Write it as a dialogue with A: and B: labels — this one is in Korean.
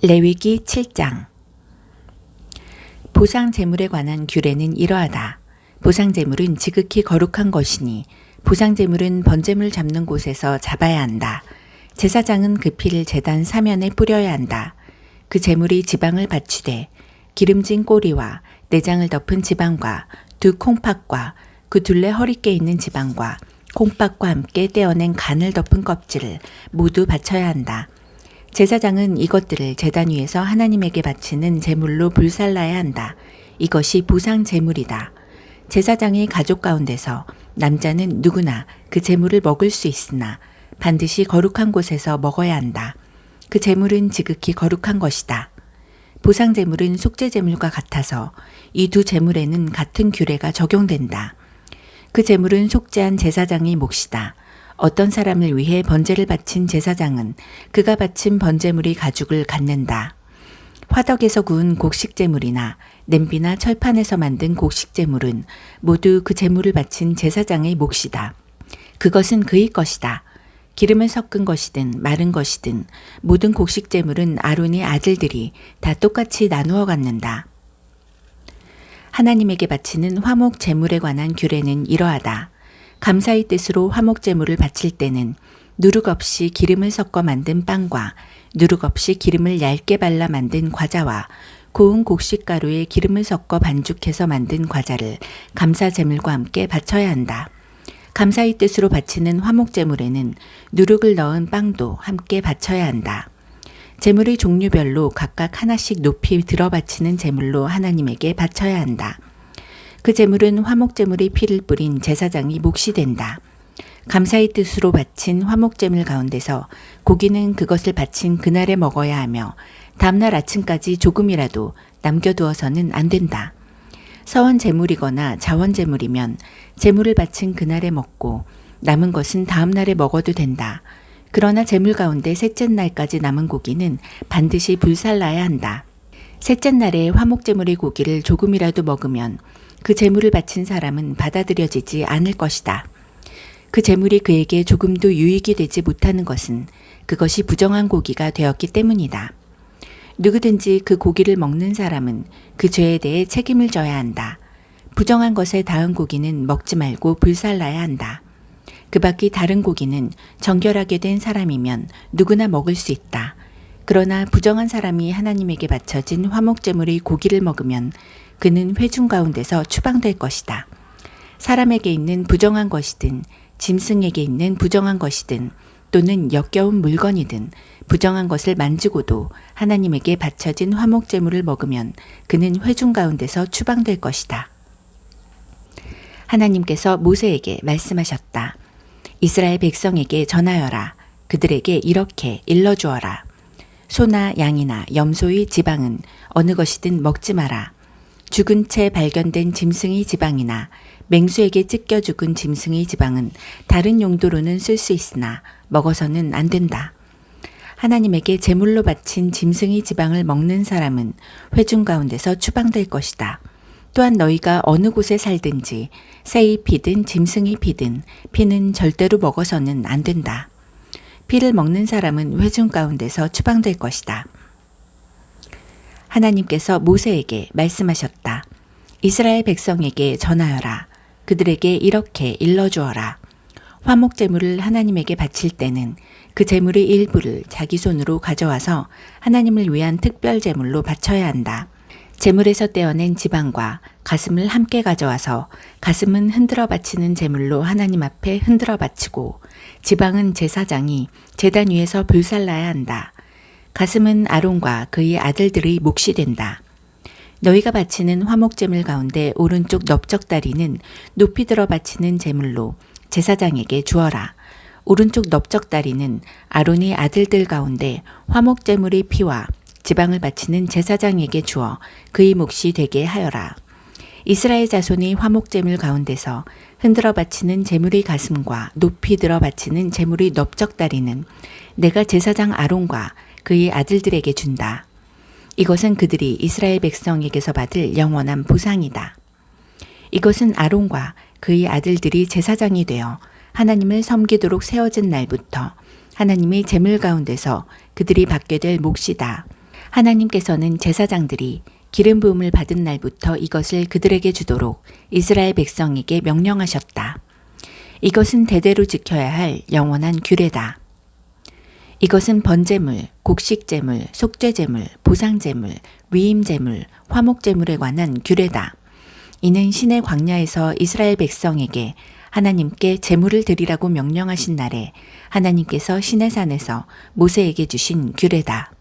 A: 레위기 7장. 보상 제물에 관한 규례는 이러하다. 보상 제물은 지극히 거룩한 것이니 보상 제물은 번제물 잡는 곳에서 잡아야 한다. 제사장은 그 피를 제단 사면에 뿌려야 한다. 그 제물이 지방을 바치되 기름진 꼬리와 내장을 덮은 지방과 두 콩팥과 그 둘레 허리께 있는 지방과 콩팥과 함께 떼어낸 간을 덮은 껍질을 모두 바쳐야 한다. 제사장은 이것들을 제단 위에서 하나님에게 바치는 제물로 불살라야 한다. 이것이 보상 제물이다. 제사장의 가족 가운데서 남자는 누구나 그 제물을 먹을 수 있으나 반드시 거룩한 곳에서 먹어야 한다. 그 제물은 지극히 거룩한 것이다. 보상 제물은 속죄 제물과 같아서 이 두 제물에는 같은 규례가 적용된다. 그 제물은 속죄한 제사장의 몫이다. 어떤 사람을 위해 번제를 바친 제사장은 그가 바친 번제물이 가죽을 갖는다. 화덕에서 구운 곡식제물이나 냄비나 철판에서 만든 곡식제물은 모두 그 제물을 바친 제사장의 몫이다. 그것은 그의 것이다. 기름을 섞은 것이든 마른 것이든 모든 곡식제물은 아론의 아들들이 다 똑같이 나누어 갖는다. 하나님에게 바치는 화목 제물에 관한 규례는 이러하다. 감사의 뜻으로 화목 제물을 바칠 때는 누룩 없이 기름을 섞어 만든 빵과 누룩 없이 기름을 얇게 발라 만든 과자와 고운 곡식가루에 기름을 섞어 반죽해서 만든 과자를 감사 제물과 함께 바쳐야 한다. 감사의 뜻으로 바치는 화목 제물에는 누룩을 넣은 빵도 함께 바쳐야 한다. 제물의 종류별로 각각 하나씩 높이 들어 바치는 제물로 하나님에게 바쳐야 한다. 그 제물은 화목 제물의 피를 뿌린 제사장이 몫이 된다. 감사의 뜻으로 바친 화목 제물 가운데서 고기는 그것을 바친 그날에 먹어야 하며 다음날 아침까지 조금이라도 남겨두어서는 안 된다. 서원 제물이거나 자원 제물이면 제물을 바친 그날에 먹고 남은 것은 다음날에 먹어도 된다. 그러나 제물 가운데 셋째 날까지 남은 고기는 반드시 불살라야 한다. 셋째 날에 화목 제물의 고기를 조금이라도 먹으면 그 제물을 바친 사람은 받아들여지지 않을 것이다. 그 제물이 그에게 조금도 유익이 되지 못하는 것은 그것이 부정한 고기가 되었기 때문이다. 누구든지 그 고기를 먹는 사람은 그 죄에 대해 책임을 져야 한다. 부정한 것에 닿은 고기는 먹지 말고 불살라야 한다. 그 밖의 다른 고기는 정결하게 된 사람이면 누구나 먹을 수 있다. 그러나 부정한 사람이 하나님에게 바쳐진 화목 제물의 고기를 먹으면 그는 회중 가운데서 추방될 것이다. 사람에게 있는 부정한 것이든 짐승에게 있는 부정한 것이든 또는 역겨운 물건이든 부정한 것을 만지고도 하나님에게 바쳐진 화목 제물을 먹으면 그는 회중 가운데서 추방될 것이다. 하나님께서 모세에게 말씀하셨다. 이스라엘 백성에게 전하여라. 그들에게 이렇게 일러주어라. 소나 양이나 염소의 지방은 어느 것이든 먹지 마라. 죽은 채 발견된 짐승의 지방이나 맹수에게 찢겨 죽은 짐승의 지방은 다른 용도로는 쓸 수 있으나 먹어서는 안 된다. 하나님에게 제물로 바친 짐승의 지방을 먹는 사람은 회중 가운데서 추방될 것이다. 또한 너희가 어느 곳에 살든지 새의 피든 짐승의 피든 피는 절대로 먹어서는 안 된다. 피를 먹는 사람은 회중 가운데서 추방될 것이다. 하나님께서 모세에게 말씀하셨다. 이스라엘 백성에게 전하여라. 그들에게 이렇게 일러주어라. 화목 제물을 하나님에게 바칠 때는 그 제물의 일부를 자기 손으로 가져와서 하나님을 위한 특별 제물로 바쳐야 한다. 제물에서 떼어낸 지방과 가슴을 함께 가져와서 가슴은 흔들어 바치는 제물로 하나님 앞에 흔들어 바치고 지방은 제사장이 제단 위에서 불살라야 한다. 가슴은 아론과 그의 아들들의 몫이 된다. 너희가 바치는 화목 제물 가운데 오른쪽 넓적다리는 높이 들어 바치는 제물로 제사장에게 주어라. 오른쪽 넓적다리는 아론의 아들들 가운데 화목 제물의 피와 지방을 바치는 제사장에게 주어 그의 몫이 되게 하여라. 이스라엘 자손의 화목 제물 가운데서 흔들어 바치는 제물의 가슴과 높이 들어 바치는 제물의 넓적다리는 내가 제사장 아론과 그의 아들들에게 준다. 이것은 그들이 이스라엘 백성에게서 받을 영원한 보상이다. 이것은 아론과 그의 아들들이 제사장이 되어 하나님을 섬기도록 세워진 날부터 하나님의 제물 가운데서 그들이 받게 될 몫이다. 하나님께서는 제사장들이 기름 부음을 받은 날부터 이것을 그들에게 주도록 이스라엘 백성에게 명령하셨다. 이것은 대대로 지켜야 할 영원한 규례다. 이것은 번제물, 곡식제물, 속죄제물, 보상제물, 위임제물, 화목제물에 관한 규례다. 이는 신의 광야에서 이스라엘 백성에게 하나님께 제물을 드리라고 명령하신 날에 하나님께서 시내산에서 모세에게 주신 규례다.